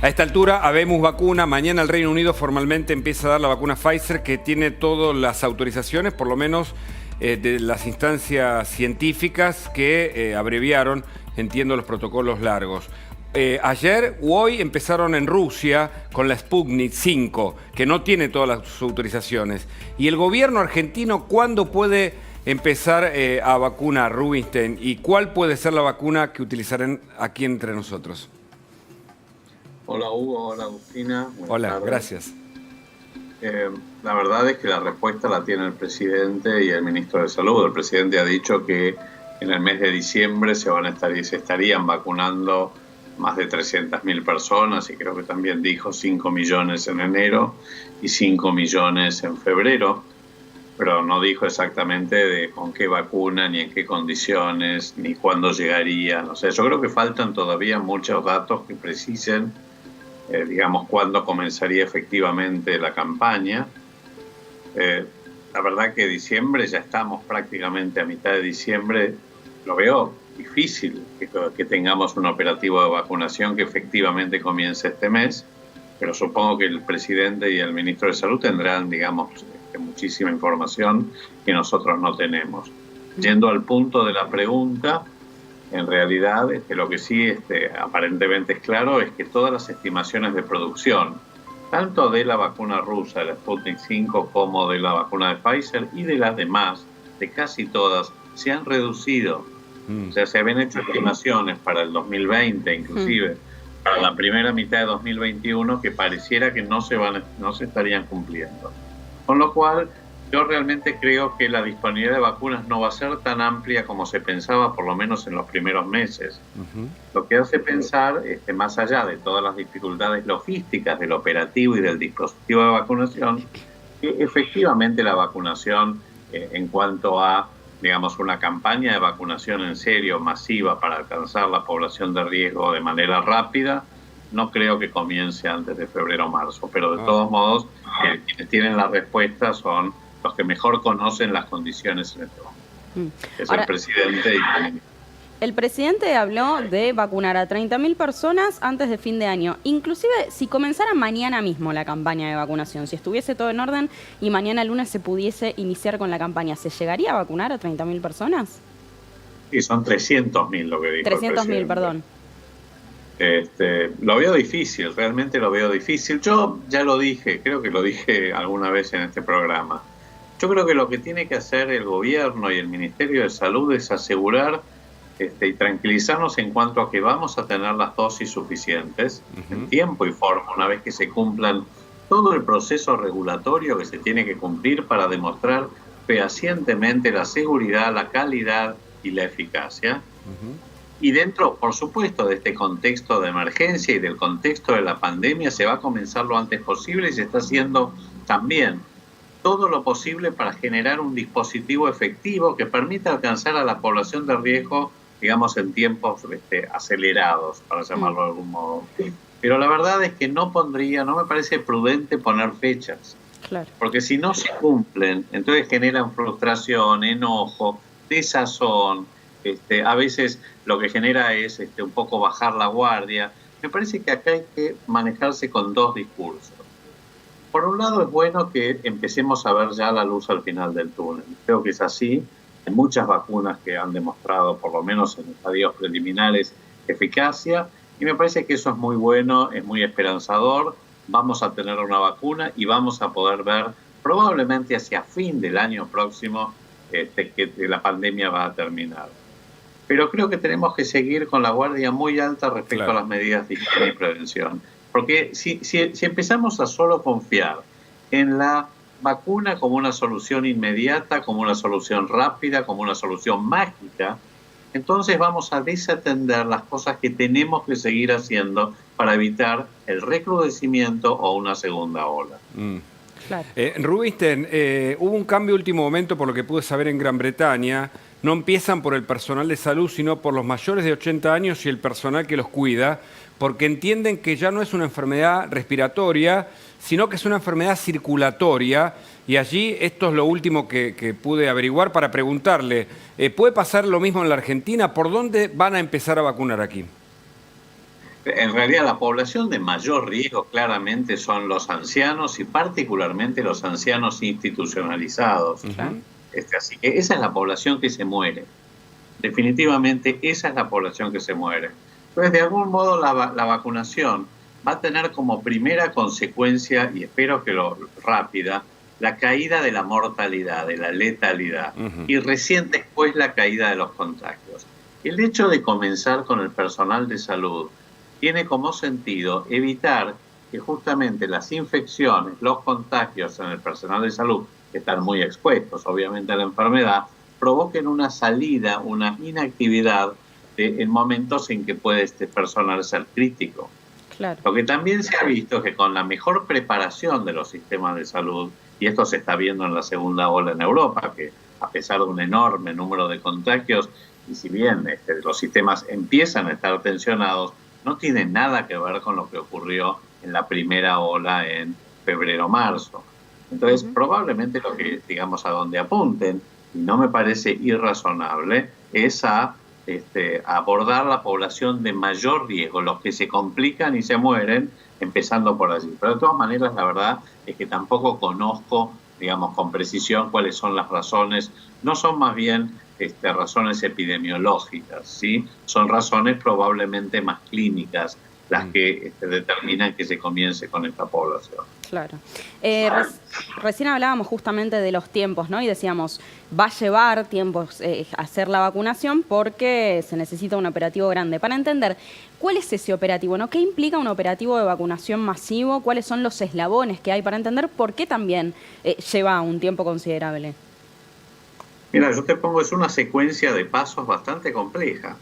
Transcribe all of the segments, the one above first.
A esta altura, habemos vacuna. Mañana el Reino Unido formalmente empieza a dar la vacuna Pfizer, que tiene todas las autorizaciones, por lo menos de las instancias científicas que abreviaron, entiendo, los protocolos largos. Ayer u hoy empezaron en Rusia con la Sputnik 5, que no tiene todas las autorizaciones. ¿Y el gobierno argentino cuándo puede empezar a vacunar, Rubinstein? ¿Y cuál puede ser la vacuna que utilizarán aquí entre nosotros? Hola Hugo, hola Agustina. Hola, tardes. Gracias. La verdad es que la respuesta la tiene el presidente y el ministro de Salud. El presidente ha dicho que en el mes de diciembre se estarían vacunando más de 300.000 personas, y creo que también dijo 5 millones en enero y 5 millones en febrero, pero no dijo exactamente de con qué vacuna, ni en qué condiciones, ni cuándo llegarían. O sea, yo creo que faltan todavía muchos datos que precisen, digamos, cuándo comenzaría efectivamente la campaña. La verdad que diciembre, ya estamos prácticamente a mitad de diciembre, lo veo difícil que tengamos un operativo de vacunación que efectivamente comience este mes, pero supongo que el presidente y el ministro de Salud tendrán, digamos, muchísima información que nosotros no tenemos. Yendo al punto de la pregunta, en realidad lo que sí aparentemente es claro es que todas las estimaciones de producción, tanto de la vacuna rusa, de la Sputnik 5, como de la vacuna de Pfizer y de las demás, de casi todas, se han reducido. O sea, se habían hecho estimaciones para el 2020, inclusive para la primera mitad de 2021, que pareciera que no se estarían cumpliendo. Con lo cual, yo realmente creo que la disponibilidad de vacunas no va a ser tan amplia como se pensaba, por lo menos en los primeros meses. Lo que hace pensar, más allá de todas las dificultades logísticas del operativo y del dispositivo de vacunación, que efectivamente la vacunación, en cuanto a, digamos, una campaña de vacunación en serio, masiva, para alcanzar la población de riesgo de manera rápida, no creo que comience antes de febrero o marzo, pero de todos modos, quienes tienen la respuesta son los que mejor conocen las condiciones en este momento. Es ahora, el presidente y el ministro. El presidente habló de vacunar a 30.000 personas antes de fin de año. Inclusive, si comenzara mañana mismo la campaña de vacunación, si estuviese todo en orden y mañana lunes se pudiese iniciar con la campaña, ¿se llegaría a vacunar a 30.000 personas? Sí, son 300.000 lo que dijo 300.000, perdón. Lo veo difícil, realmente lo veo difícil. Yo ya lo dije, creo que lo dije alguna vez en este programa. Yo creo que lo que tiene que hacer el gobierno y el Ministerio de Salud es asegurar y tranquilizarnos en cuanto a que vamos a tener las dosis suficientes en tiempo y forma, una vez que se cumplan todo el proceso regulatorio que se tiene que cumplir para demostrar fehacientemente la seguridad, la calidad y la eficacia. Y dentro, por supuesto, de este contexto de emergencia y del contexto de la pandemia, se va a comenzar lo antes posible y se está haciendo también todo lo posible para generar un dispositivo efectivo que permita alcanzar a la población de riesgo, digamos, en tiempos acelerados, para llamarlo de algún modo. Pero la verdad es que no me parece prudente poner fechas. Claro. Porque si no se cumplen, entonces generan frustración, enojo, desazón. A veces lo que genera es un poco bajar la guardia. Me parece que acá hay que manejarse con dos discursos. Por un lado, es bueno que empecemos a ver ya la luz al final del túnel. Creo que es así. Hay muchas vacunas que han demostrado, por lo menos en estadios preliminares, eficacia. Y me parece que eso es muy bueno, es muy esperanzador. Vamos a tener una vacuna y vamos a poder ver probablemente hacia fin del año próximo que la pandemia va a terminar. Pero creo que tenemos que seguir con la guardia muy alta respecto a las medidas de higiene y prevención. Porque si empezamos a solo confiar en la vacuna como una solución inmediata, como una solución rápida, como una solución mágica, entonces vamos a desatender las cosas que tenemos que seguir haciendo para evitar el recrudecimiento o una segunda ola. Claro. Rubinstein, hubo un cambio último momento, por lo que pude saber, en Gran Bretaña. No empiezan por el personal de salud, sino por los mayores de 80 años y el personal que los cuida, porque entienden que ya no es una enfermedad respiratoria, sino que es una enfermedad circulatoria. Y allí, esto es lo último que pude averiguar para preguntarle, ¿puede pasar lo mismo en la Argentina? ¿Por dónde van a empezar a vacunar aquí? En realidad la población de mayor riesgo claramente son los ancianos y particularmente los ancianos institucionalizados. Así que esa es la población que se muere. Definitivamente esa es la población que se muere. Entonces, de algún modo la vacunación va a tener como primera consecuencia, y espero que lo rápida, la caída de la mortalidad, de la letalidad, y recién después la caída de los contagios. El hecho de comenzar con el personal de salud tiene como sentido evitar que justamente las infecciones, los contagios en el personal de salud, que están muy expuestos obviamente a la enfermedad, provoquen una salida, una inactividad en momentos en que puede este personal ser crítico. Claro. Lo que también se ha visto es que con la mejor preparación de los sistemas de salud, y esto se está viendo en la segunda ola en Europa, que a pesar de un enorme número de contagios, y si bien los sistemas empiezan a estar tensionados, no tiene nada que ver con lo que ocurrió en la primera ola en febrero-marzo. Entonces, probablemente lo que, digamos, a donde apunten, y no me parece irrazonable, es a abordar la población de mayor riesgo, los que se complican y se mueren, empezando por allí. Pero de todas maneras, la verdad es que tampoco conozco, digamos, con precisión cuáles son las razones. No son más bien razones epidemiológicas, ¿sí? Son razones probablemente más clínicas las que determinan que se comience con esta población. Claro. Recién hablábamos justamente de los tiempos, ¿no? Y decíamos, va a llevar tiempo hacer la vacunación porque se necesita un operativo grande. Para entender, ¿cuál es ese operativo, no? ¿Qué implica un operativo de vacunación masivo? ¿Cuáles son los eslabones que hay para entender por qué también lleva un tiempo considerable? Mira, yo te pongo, es una secuencia de pasos bastante compleja,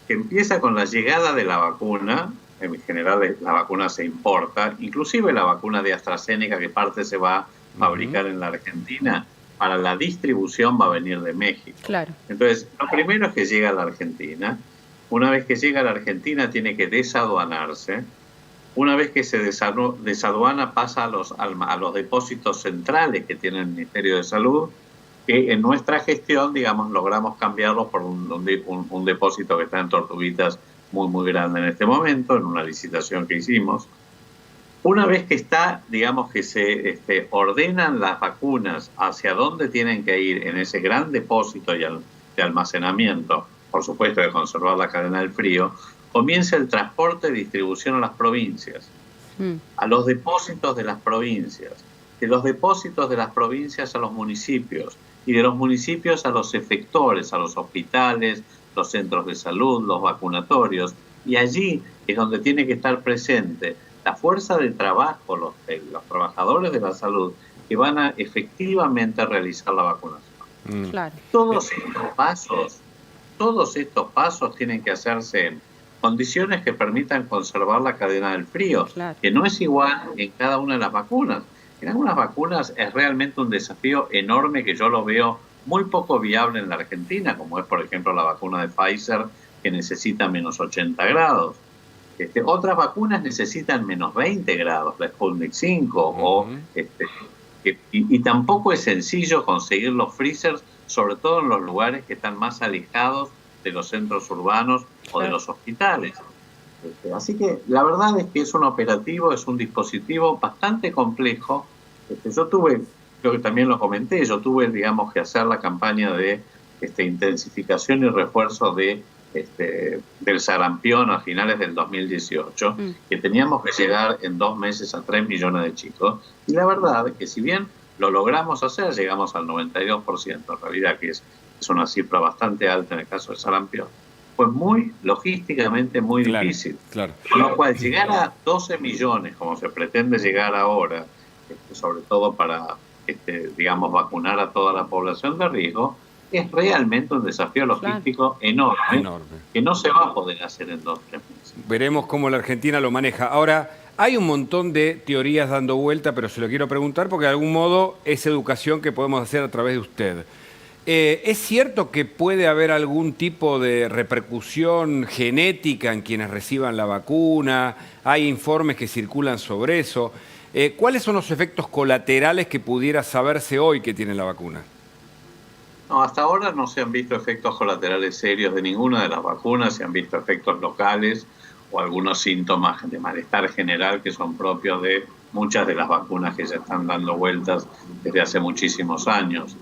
que empieza con la llegada de la vacuna. En general la vacuna se importa, inclusive la vacuna de AstraZeneca, que parte se va a fabricar en la Argentina, para la distribución va a venir de México. Claro. Entonces, lo primero es que llega a la Argentina. Una vez que llega a la Argentina tiene que desaduanarse. Una vez que se desaduana pasa a los depósitos centrales que tiene el Ministerio de Salud, que en nuestra gestión, digamos, logramos cambiarlo por un depósito que está en Tortuguitas, muy grande en este momento, en una licitación que hicimos. Una vez que está, digamos, que se ordenan las vacunas hacia dónde tienen que ir en ese gran depósito de almacenamiento, por supuesto de conservar la cadena del frío, comienza el transporte y distribución a las provincias, a los depósitos de las provincias, de los depósitos de las provincias a los municipios, y de los municipios a los efectores, a los hospitales, los centros de salud, los vacunatorios, y allí es donde tiene que estar presente la fuerza de trabajo, los trabajadores de la salud, que van a efectivamente realizar la vacunación. Claro. Todos estos pasos tienen que hacerse en condiciones que permitan conservar la cadena del frío, que no es igual en cada una de las vacunas. En algunas vacunas es realmente un desafío enorme que yo lo veo muy poco viable en la Argentina, como es, por ejemplo, la vacuna de Pfizer, que necesita menos 80 grados. Otras vacunas necesitan menos 20 grados, la Sputnik 5, y tampoco es sencillo conseguir los freezers, sobre todo en los lugares que están más alejados de los centros urbanos o de los hospitales. Así que la verdad es que es un operativo, es un dispositivo bastante complejo. Yo tuve, creo que también lo comenté, yo tuve, digamos, que hacer la campaña de intensificación y refuerzo del sarampión a finales del 2018, que teníamos que llegar en 2 meses a 3 millones de chicos. Y la verdad es que si bien lo logramos hacer, llegamos al 92%, en realidad que es una cifra bastante alta en el caso del sarampión, fue logísticamente muy difícil. Claro. Con lo cual, llegar a 12 millones, como se pretende llegar ahora, sobre todo para, digamos, vacunar a toda la población de riesgo, es realmente un desafío logístico enorme, que no se va a poder hacer en 2 o 3 meses. Veremos cómo la Argentina lo maneja. Ahora, hay un montón de teorías dando vuelta, pero se lo quiero preguntar porque de algún modo es educación que podemos hacer a través de usted. ¿Es cierto que puede haber algún tipo de repercusión genética en quienes reciban la vacuna? ¿Hay informes que circulan sobre eso? ¿Cuáles son los efectos colaterales que pudiera saberse hoy que tiene la vacuna? No, hasta ahora no se han visto efectos colaterales serios de ninguna de las vacunas, se han visto efectos locales o algunos síntomas de malestar general que son propios de muchas de las vacunas que ya están dando vueltas desde hace muchísimos años.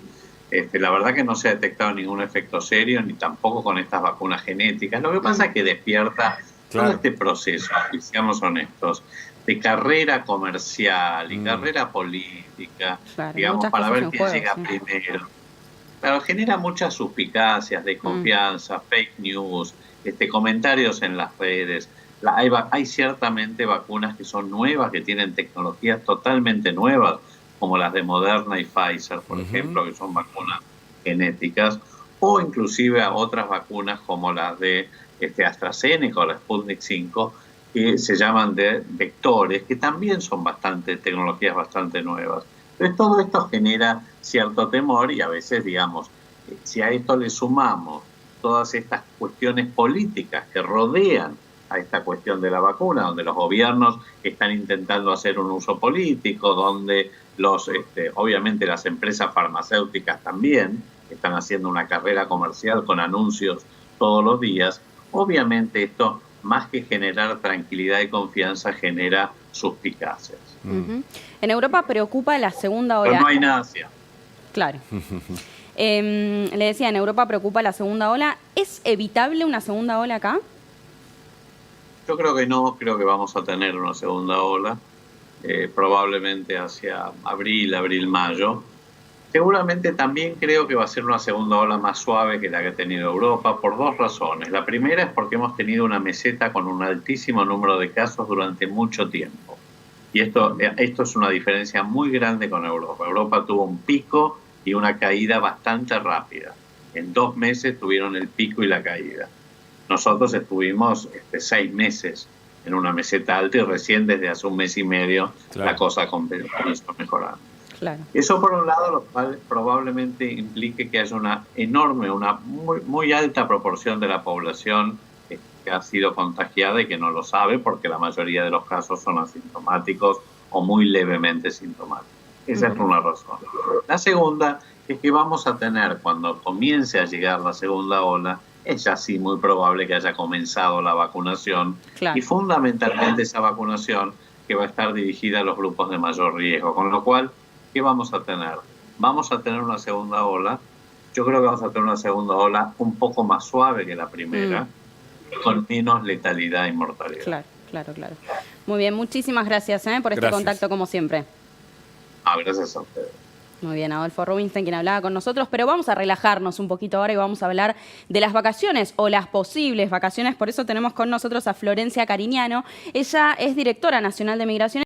La verdad que no se ha detectado ningún efecto serio, ni tampoco con estas vacunas genéticas. Lo que pasa es que despierta todo este proceso, y seamos honestos, de carrera comercial y carrera política, digamos, para ver quién llega primero. Pero genera muchas suspicacias, desconfianza, fake news, comentarios en las redes. Hay ciertamente vacunas que son nuevas, que tienen tecnologías totalmente nuevas, como las de Moderna y Pfizer, por ejemplo, que son vacunas genéticas, o inclusive a otras vacunas como las de AstraZeneca o la Sputnik 5, que se llaman de vectores, que también son tecnologías bastante nuevas. Entonces todo esto genera cierto temor y a veces, digamos, si a esto le sumamos todas estas cuestiones políticas que rodean a esta cuestión de la vacuna, donde los gobiernos están intentando hacer un uso político, donde obviamente las empresas farmacéuticas también están haciendo una carrera comercial con anuncios todos los días, obviamente esto, más que generar tranquilidad y confianza, genera suspicacias. En Europa preocupa la segunda ola. Pero no hay nada así. Claro. Le decía, en Europa preocupa la segunda ola. ¿Es evitable una segunda ola acá? Yo creo que no, creo que vamos a tener una segunda ola, probablemente hacia abril, mayo. Seguramente también creo que va a ser una segunda ola más suave que la que ha tenido Europa por dos razones. La primera es porque hemos tenido una meseta con un altísimo número de casos durante mucho tiempo. Y esto es una diferencia muy grande con Europa. Europa tuvo un pico y una caída bastante rápida. En 2 meses tuvieron el pico y la caída. Nosotros estuvimos 6 meses en una meseta alta y recién desde hace 1 mes y medio la cosa comenzó mejorando. Claro. Eso por un lado, lo cual probablemente implique que haya una muy alta proporción de la población que ha sido contagiada y que no lo sabe, porque la mayoría de los casos son asintomáticos o muy levemente sintomáticos. Esa es una razón. La segunda es que vamos a tener, cuando comience a llegar la segunda ola, es ya sí muy probable que haya comenzado la vacunación, y fundamentalmente esa vacunación que va a estar dirigida a los grupos de mayor riesgo, con lo cual, ¿qué vamos a tener? Vamos a tener una segunda ola. Yo creo que vamos a tener una segunda ola un poco más suave que la primera, con menos letalidad y mortalidad. Claro. Muy bien, muchísimas gracias por este contacto como siempre. Gracias a ustedes. Muy bien, Adolfo Rubinstein, quien hablaba con nosotros, pero vamos a relajarnos un poquito ahora y vamos a hablar de las vacaciones o las posibles vacaciones. Por eso tenemos con nosotros a Florencia Cariñano. Ella es directora nacional de Migración.